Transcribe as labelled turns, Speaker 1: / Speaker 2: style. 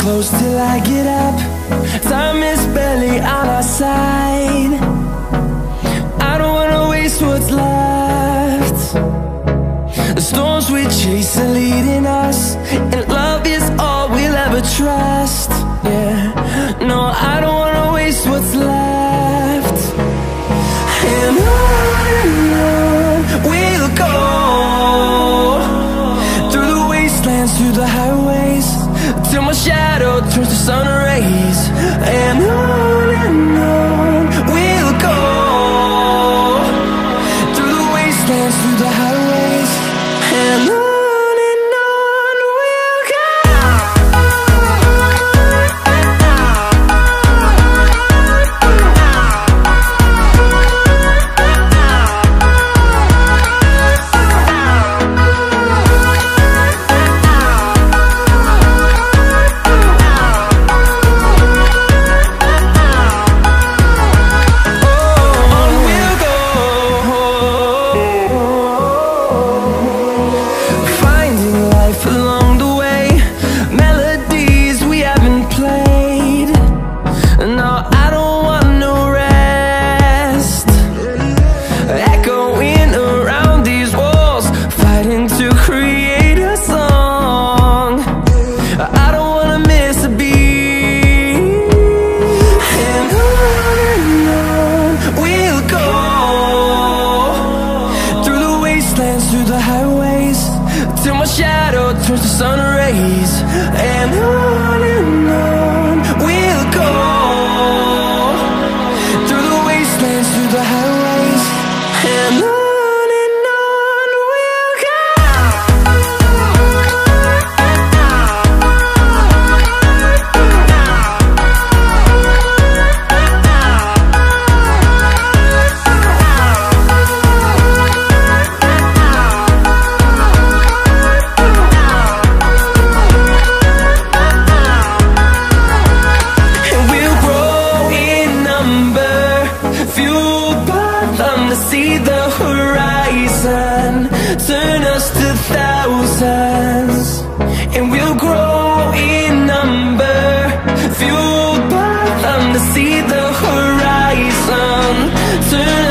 Speaker 1: close till I get up. Time is barely on our side. I don't wanna waste what's left. The storms we chase are leading us, and love is all we'll ever trust. Yeah, no, I don't wanna waste what's left. And on we'll go, through the wastelands, through the highways, till my shadow turns to sun rays. And on we'll go, through the wastelands, through the highways, and on. Through the highways, till my shadow turns to sun rays. And on we'll go, through the wastelands, through the highways, and on we'll go. See the horizon, turn us to thousands, and we'll grow in number, fueled by them to see the horizon, turn